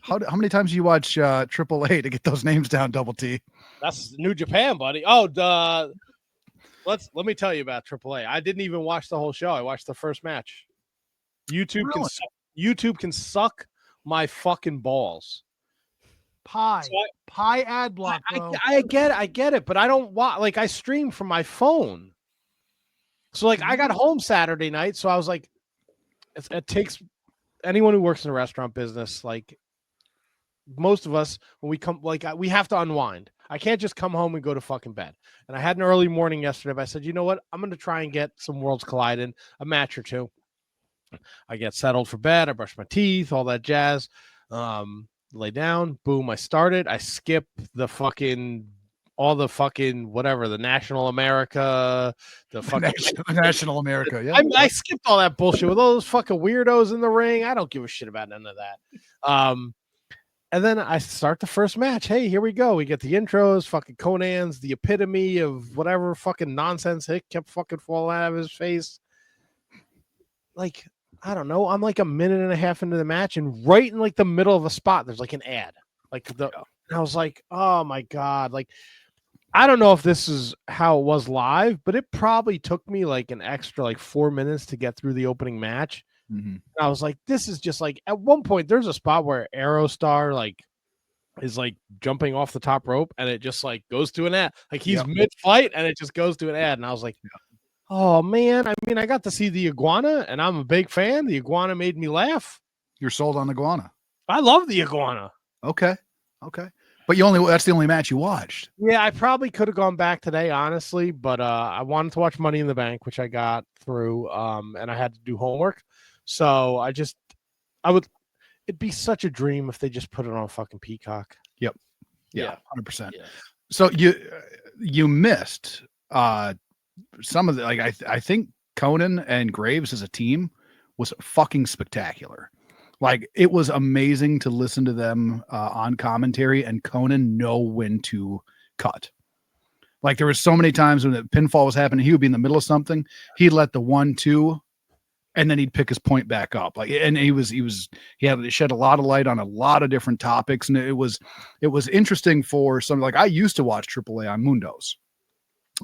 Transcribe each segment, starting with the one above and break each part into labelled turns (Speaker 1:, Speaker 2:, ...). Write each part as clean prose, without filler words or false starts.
Speaker 1: How many times do you watch AAA to get those names down, Double T?
Speaker 2: That's New Japan, buddy. Oh, let me tell you about AAA. I didn't even watch the whole show. I watched the first match. YouTube can suck my fucking balls.
Speaker 3: Pie ad block, bro.
Speaker 2: I get it, but I don't watch. Like, I stream from my phone. So, like, I got home Saturday night, so I was like, it takes anyone who works in a restaurant business, like most of us, when we come, like, we have to unwind. I can't just come home and go to fucking bed. And I had an early morning yesterday, but I said, you know what? I'm going to try and get some Worlds Collide in, a match or two. I get settled for bed. I brush my teeth, all that jazz. Lay down. Boom. I started. I skip all the fucking whatever, the National America, the fucking
Speaker 1: National America. Yeah.
Speaker 2: I skipped all that bullshit with all those fucking weirdos in the ring. I don't give a shit about none of that. And then I start the first match. Hey, here we go. We get the intros. Fucking Conan's the epitome of whatever fucking nonsense Hick kept fucking falling out of his face. Like, I don't know. I'm like a minute and a half into the match, and right in like the middle of a spot, there's like an ad. And I was like, oh my God. Like, I don't know if this is how it was live, but it probably took me like an extra like 4 minutes to get through the opening match. Mm-hmm. I was like, this is just like, at one point there's a spot where Aerostar like is like jumping off the top rope, and it just like goes to an ad. Like, he's mid-fight and it just goes to an ad. And I was like, oh man, I mean, I got to see the iguana, and I'm a big fan. The iguana made me laugh.
Speaker 1: You're sold on iguana.
Speaker 2: I love the iguana.
Speaker 1: Okay. But that's the only match you watched.
Speaker 2: Yeah, I probably could have gone back today, honestly, but I wanted to watch Money in the Bank, which I got through, and I had to do homework. So it'd be such a dream if they just put it on fucking Peacock.
Speaker 1: Yep. Yeah. 100%. Yeah. So you missed some of the, like, I think Conan and Graves as a team was fucking spectacular. Like, it was amazing to listen to them on commentary, and Conan know when to cut. Like, there was so many times when the pinfall was happening, he would be in the middle of something. He'd let the 1-2, and then he'd pick his point back up. Like, and he had shed a lot of light on a lot of different topics, and it was interesting for some. Like, I used to watch AAA on Mundos.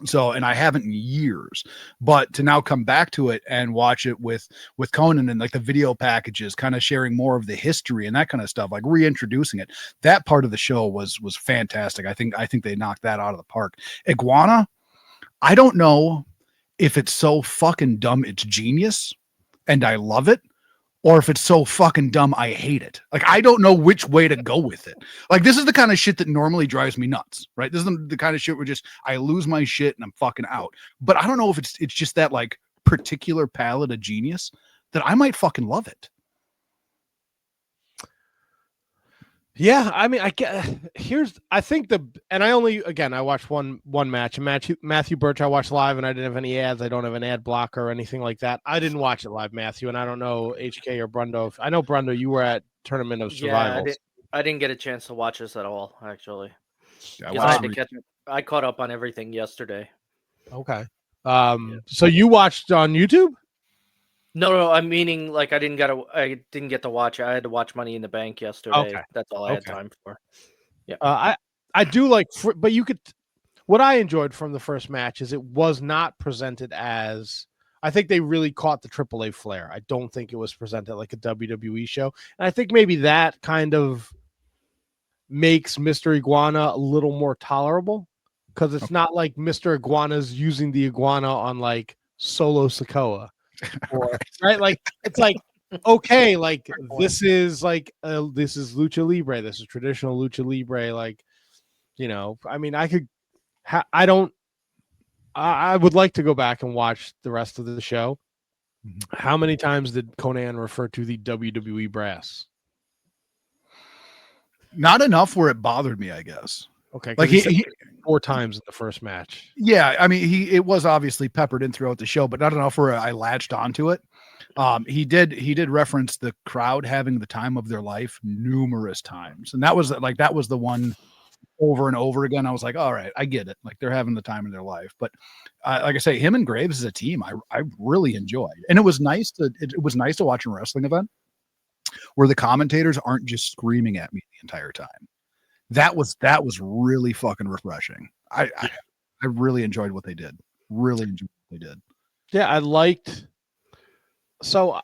Speaker 1: So, and I haven't in years, but to now come back to it and watch it with Conan and like the video packages, kind of sharing more of the history and that kind of stuff, like reintroducing it. That part of the show was fantastic. I think they knocked that out of the park. Iguana, I don't know if it's so fucking dumb it's genius and I love it, or if it's so fucking dumb I hate it. Like, I don't know which way to go with it. Like, this is the kind of shit that normally drives me nuts, right? This is the kind of shit where just I lose my shit and I'm fucking out. But I don't know if it's just that like particular palette of genius that I might fucking love it.
Speaker 2: Yeah, I mean, I watched one match. Matthew Birch I watched live, and I didn't have any ads. I don't have an ad blocker or anything like that. I didn't watch it live, Matthew, and I don't know HK or Brundo. I know, Brundo, you were at Tournament of Survival.
Speaker 4: Yeah, I didn't get a chance to watch this at all, actually.
Speaker 1: Yeah,
Speaker 4: I caught up on everything yesterday.
Speaker 2: Okay. So you watched on YouTube?
Speaker 4: No, I'm meaning like I didn't get to watch it. I had to watch Money in the Bank yesterday.
Speaker 2: Okay.
Speaker 4: That's all I had time for. Yeah.
Speaker 2: I do like, but you could. What I enjoyed from the first match is it was not presented as. I think they really caught the AAA flair. I don't think it was presented like a WWE show, and I think maybe that kind of makes Mr. Iguana a little more tolerable, because it's not like Mr. Iguana's using the iguana on like Solo Sikoa. Right, like, it's like, okay, like this is lucha libre, this is traditional lucha libre, like, you know, I mean, I would like to go back and watch the rest of the show. How many times did Conan refer to the WWE brass?
Speaker 1: Not enough where it bothered me, I guess.
Speaker 2: Okay,
Speaker 1: like he
Speaker 2: 4 times in the first match.
Speaker 1: Yeah, I mean, it was obviously peppered in throughout the show, but not enough where I latched onto it. He did reference the crowd having the time of their life numerous times, and that was the one over and over again. I was like, all right, I get it. Like, they're having the time of their life. But like I say, him and Graves as a team, I really enjoyed, and it was nice to watch a wrestling event where the commentators aren't just screaming at me the entire time. That was really fucking refreshing. I really enjoyed what they did. Really enjoyed what they did.
Speaker 2: Yeah, I liked. So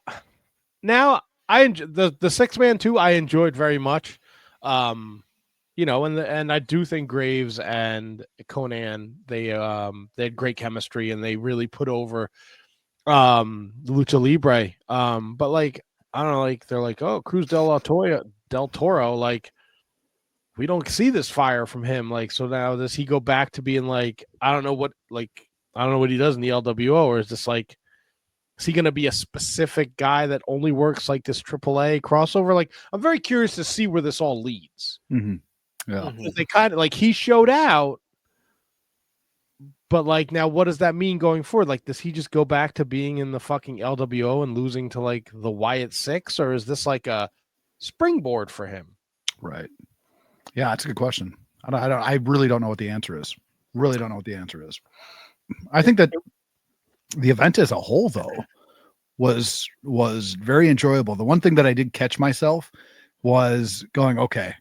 Speaker 2: now I enjoy the 6-man too. I enjoyed very much. And I do think Graves and Conan they had great chemistry and they really put over Lucha Libre. But like I don't know, like they're like, oh, Cruz del Toro, like we don't see this fire from him. Like, so now does he go back to being like, I don't know what he does in the LWO, or is this like, is he going to be a specific guy that only works like this AAA crossover? Like, I'm very curious to see where this all leads.
Speaker 1: Mm-hmm. Yeah.
Speaker 2: They kind of like, he showed out, but like, now what does that mean going forward? Like, does he just go back to being in the fucking LWO and losing to like the Wyatt Six, or is this like a springboard for him?
Speaker 1: Right. Yeah, that's a good question. I really don't know what the answer is. Really don't know what the answer is. I think that the event as a whole, though, was very enjoyable. The one thing that I did catch myself was going, okay,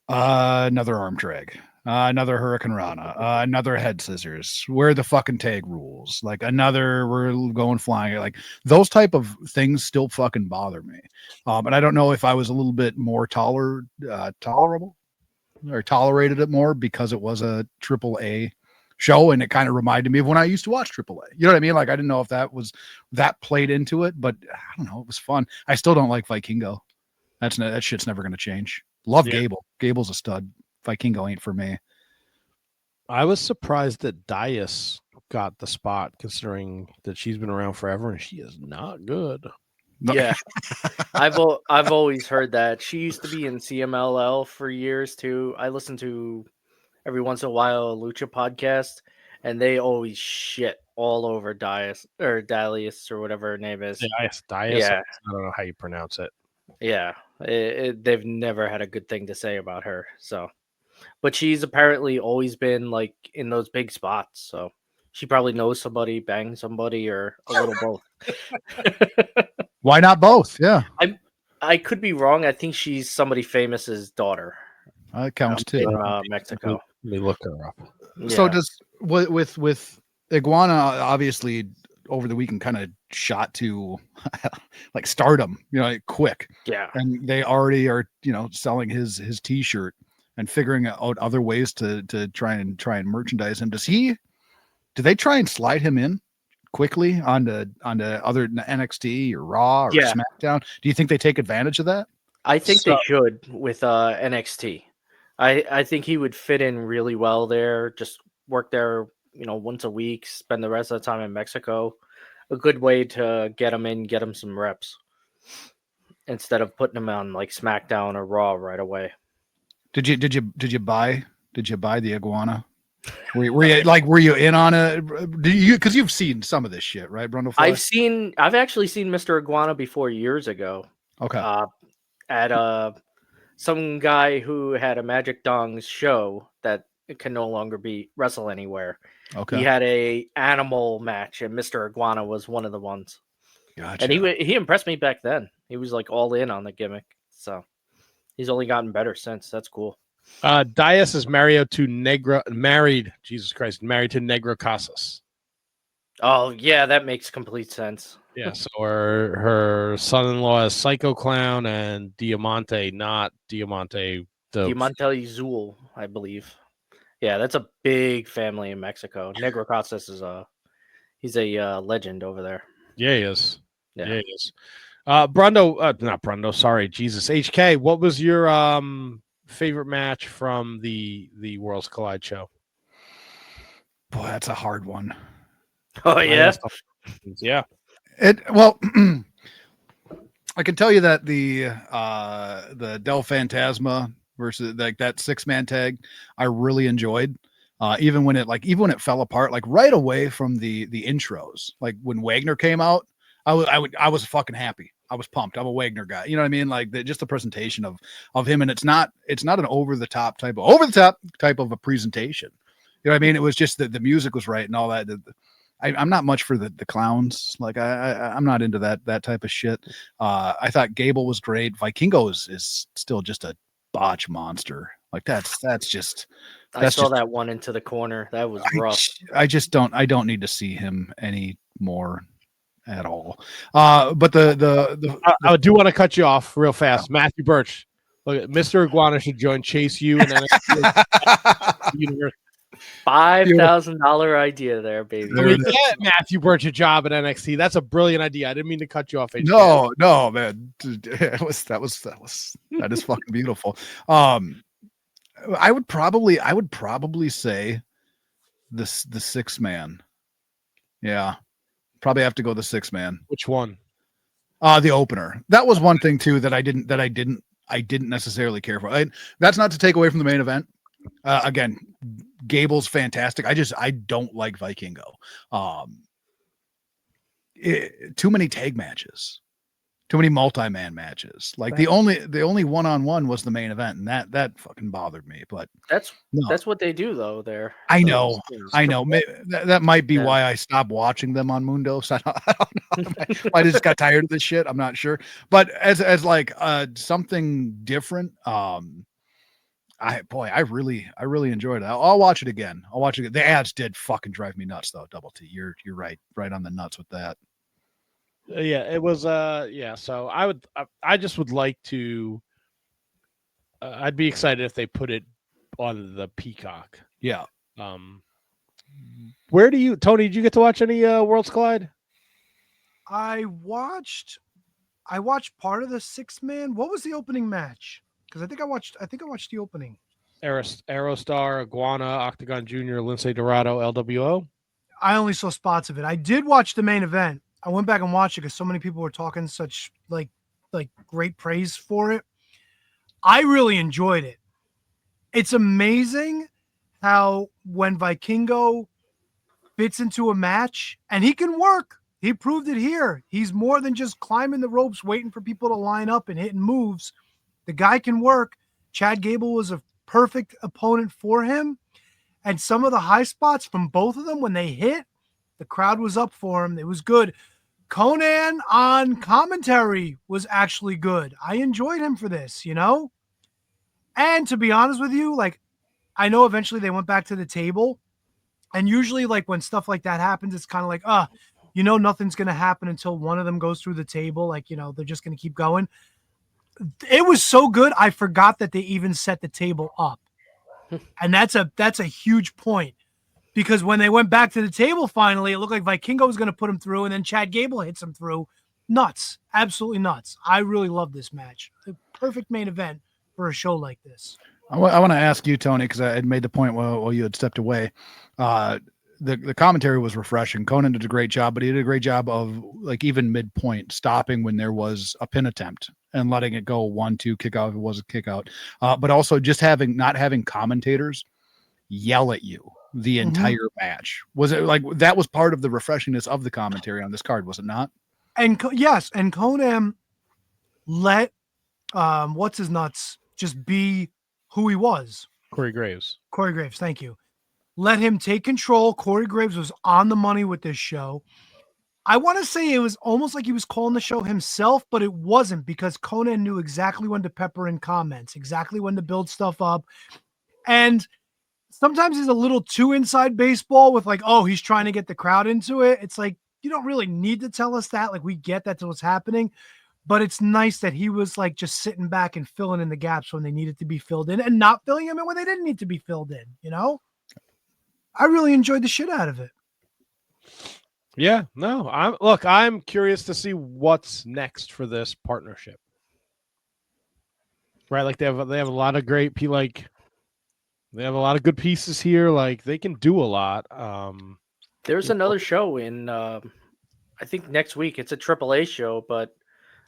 Speaker 1: another arm drag, another Hurricane Rana, another head scissors. Where are the fucking tag rules? Like another, we're going flying. Like those type of things still fucking bother me. But I don't know if I was a little bit more tolerable or tolerated it more because it was a AAA show and it kind of reminded me of when I used to watch AAA. You know what I mean? Like I didn't know if that played into it, but I don't know. It was fun. I still don't like Vikingo. That shit's never going to change. Love Gable. Gable's a stud. Vikingo ain't for me.
Speaker 2: I was surprised that Dias got the spot considering that she's been around forever and she is not good.
Speaker 4: Yeah, I've always heard that. She used to be in CMLL for years too. I listen to every once in a while a Lucha podcast, and they always shit all over Dias or Dalius or whatever her name is.
Speaker 2: Dias.
Speaker 4: Yeah.
Speaker 2: I don't know how you pronounce it.
Speaker 4: Yeah, they've never had a good thing to say about her. So, but she's apparently always been like in those big spots. So she probably knows somebody, banged somebody, or a little both.
Speaker 1: Why not both? Yeah,
Speaker 4: I could be wrong. I think she's somebody famous's daughter.
Speaker 1: That counts too.
Speaker 4: In Mexico.
Speaker 2: Let me look her up.
Speaker 4: Yeah.
Speaker 1: So does with Iguana obviously over the weekend kind of shot to like stardom, like quick.
Speaker 4: Yeah.
Speaker 1: And they already are, selling his t-shirt and figuring out other ways to try and merchandise him. Do they try and slide him in quickly onto other NXT or Raw or SmackDown? Do you think they take advantage of that?
Speaker 4: I think they should with NXT. I think he would fit in really well there. Just work there, once a week, spend the rest of the time in Mexico. A good way to get him in, get him some reps instead of putting him on like SmackDown or Raw right away.
Speaker 1: Did you buy the Iguana? Were you in on it? Because you've seen some of this shit, right, Brundlefly?
Speaker 4: I've actually seen Mr. Iguana before years ago.
Speaker 1: Okay.
Speaker 4: At some guy who had a Magic Dongs show that can no longer be wrestle anywhere.
Speaker 1: Okay.
Speaker 4: He had a animal match, and Mr. Iguana was one of the ones.
Speaker 1: Gotcha.
Speaker 4: And he impressed me back then. He was like all in on the gimmick. So he's only gotten better since. That's cool.
Speaker 2: Dias is married to Negro Casas.
Speaker 4: Oh yeah, that makes complete sense.
Speaker 2: Yeah, so her son-in-law is Psycho Clown and Diamante, not Diamante.
Speaker 4: Diamante Zul, I believe. Yeah, that's a big family in Mexico. Negro Casas he's a legend over there.
Speaker 2: Yeah, he is. Yeah, he is. Not Brundo. Sorry, Jesus. HK, what was your favorite match from the Worlds Collide show?
Speaker 1: Boy, that's a hard one.
Speaker 4: Oh yeah,
Speaker 2: yeah.
Speaker 1: Well, I can tell you that the Del Fantasma versus like that 6-man tag, I really enjoyed. Even when it fell apart, like right away from the intros, like when Wagner came out, I was fucking happy. I was pumped. I'm a Wagner guy. You know what I mean? Like just the presentation of him, and it's not an over the top type of a presentation. You know what I mean? It was just that the music was right and all that. I'm not much for the clowns. Like I'm not into that type of shit. I thought Gable was great. Vikingo is still just a botch monster. Like that's just.
Speaker 4: I saw that one into the corner. That was rough.
Speaker 1: I don't need to see him anymore at all. But
Speaker 2: I do want to cut you off real fast. Matthew Birch. Look, Mr. Iguana should join Chase U and NXT.
Speaker 4: $5,000 idea there, baby.
Speaker 2: I mean, get Matthew Birch a job at NXT. That's a brilliant idea. I didn't mean to cut you off.
Speaker 1: HK. No, man. That is fucking beautiful. I would probably say the 6-man. Yeah. Probably have to go the 6-man.
Speaker 2: Which one?
Speaker 1: The opener. That was one thing too that I didn't necessarily care for. That's not to take away from the main event. Again, Gable's fantastic. I don't like Vikingo. Too many tag matches. Too many multi-man matches. Like the only one-on-one was the main event, and that fucking bothered me. But
Speaker 4: that's what they do though. There,
Speaker 1: I know. That might be why I stopped watching them on Mundo. So I don't know. I just got tired of this shit. I'm not sure. But as like something different, I really enjoyed it. I'll watch it again. The ads did fucking drive me nuts though. Double T, you're right on the nuts with that.
Speaker 2: Yeah, it was so I just would like to I'd be excited if they put it on the Peacock.
Speaker 1: Yeah.
Speaker 2: Where do you, Tony, did you get to watch any Worlds Collide?
Speaker 3: I watched part of the 6-man. What was the opening match? Because I think I watched the opening.
Speaker 2: Aerostar, Iguana, Octagon Jr., Lince Dorado, LWO.
Speaker 3: I only saw spots of it. I did watch the main event. I went back and watched it because so many people were talking such like great praise for it. I really enjoyed it. It's amazing how when Vikingo fits into a match, and he can work. He proved it here. He's more than just climbing the ropes, waiting for people to line up and hitting moves. The guy can work. Chad Gable was a perfect opponent for him. And some of the high spots from both of them, when they hit, the crowd was up for him. It was good. Conan on commentary was actually good. I enjoyed him for this, And to be honest with you, like, I know eventually they went back to the table. And usually, like, when stuff like that happens, it's kind of like, nothing's going to happen until one of them goes through the table. Like, they're just going to keep going. It was so good, I forgot that they even set the table up. And that's a huge point. Because when they went back to the table finally, it looked like Vikingo was going to put him through, and then Chad Gable hits him through. Nuts. Absolutely nuts. I really love this match. A perfect main event for a show like this.
Speaker 1: I want to ask you, Tony, because I had made the point while you had stepped away. The commentary was refreshing. Conan did a great job, but he did a great job of, like, even midpoint, stopping when there was a pin attempt and letting it go 1-2 kick out if it was a kick out. But also just not having commentators yell at you the entire match. Was it like that was part of the refreshingness of the commentary on this card, was it not?
Speaker 3: And yes, and Conan let what's his nuts just be who he was.
Speaker 2: Corey Graves,
Speaker 3: thank you. Let him take control. Corey Graves was on the money with this show. I want to say it was almost like he was calling the show himself, but it wasn't, because Conan knew exactly when to pepper in comments, exactly when to build stuff up. And sometimes he's a little too inside baseball with, like, oh, he's trying to get the crowd into it. It's like, you don't really need to tell us that. Like, we get that's what's happening. But it's nice that he was, like, just sitting back and filling in the gaps when they needed to be filled in, and not filling them in when they didn't need to be filled in, I really enjoyed the shit out of it.
Speaker 2: Yeah, no, I'm curious to see what's next for this partnership. Right, like they have a lot of great they have a lot of good pieces here. Like, they can do a lot.
Speaker 4: There's another show in I think next week. It's a AAA show, but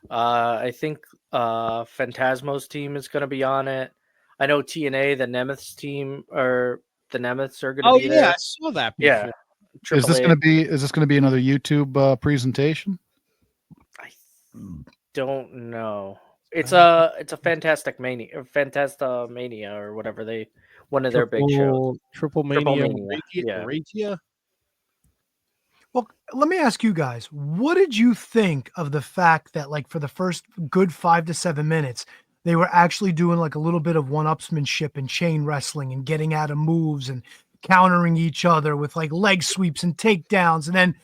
Speaker 4: I think Phantasmo's team is going to be on it. I know TNA, the Nemeth's team, or the Nemeths are going to be there.
Speaker 2: Yeah, I saw that before.
Speaker 4: Yeah.
Speaker 1: Is this going to be another YouTube presentation?
Speaker 4: I don't know. It's a Fantastamania or whatever one of their big shows.
Speaker 2: Triple Mania.
Speaker 4: Yeah.
Speaker 2: Ratia?
Speaker 3: Well, let me ask you guys, what did you think of the fact that, like, for the first good 5 to 7 minutes, they were actually doing like a little bit of one-upsmanship and chain wrestling and getting out of moves and countering each other with like leg sweeps and takedowns, and then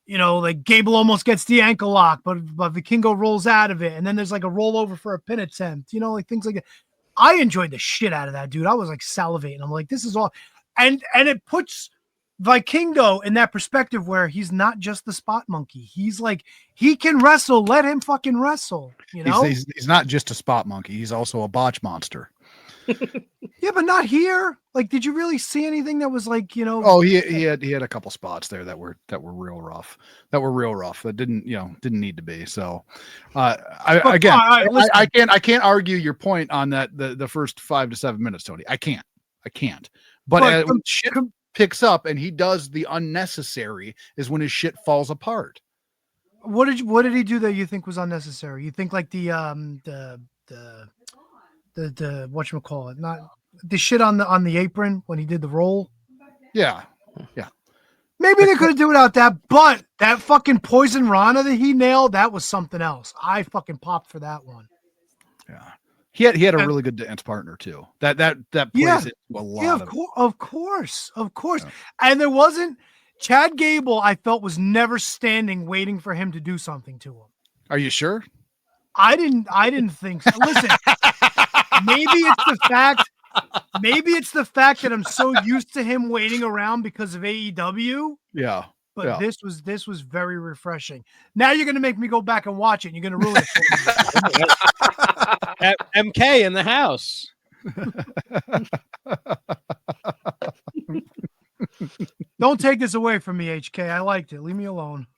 Speaker 3: like Gable almost gets the ankle lock, but Vikingo rolls out of it, and then there's like a rollover for a pin attempt, like things like that. I enjoyed the shit out of that, dude. I was like salivating. I'm like, this is all, and it puts Vikingo in that perspective where he's not just the spot monkey. He's like, he can wrestle. Let him fucking wrestle.
Speaker 1: He's not just a spot monkey. He's also a botch monster.
Speaker 3: Yeah, but not here. Like, did you really see anything that was like,
Speaker 1: Oh, he had a couple spots there that were real rough. That didn't need to be. So, I can't argue your point on that. The first 5 to 7 minutes, Tony. I can't. But when shit picks up and he does the unnecessary is when his shit falls apart.
Speaker 3: What did he do that you think was unnecessary? You think like the whatchamacallit, not the shit on the apron when he did the roll?
Speaker 1: Yeah.
Speaker 3: Maybe they could have done without that, but that fucking poison Rana that he nailed, that was something else. I fucking popped for that one.
Speaker 1: Yeah. He had a really good dance partner too. That plays into a lot.
Speaker 3: Yeah, of course. Yeah. And there wasn't Chad Gable. I felt was never standing waiting for him to do something to him.
Speaker 1: Are you sure?
Speaker 3: I didn't think so. Listen, maybe it's the fact that I'm so used to him waiting around because of AEW.
Speaker 1: Yeah.
Speaker 3: But this was very refreshing. Now you're gonna make me go back and watch it, and you're gonna ruin it for me.
Speaker 2: MK in the house.
Speaker 3: Don't take this away from me, HK. I liked it. Leave me alone.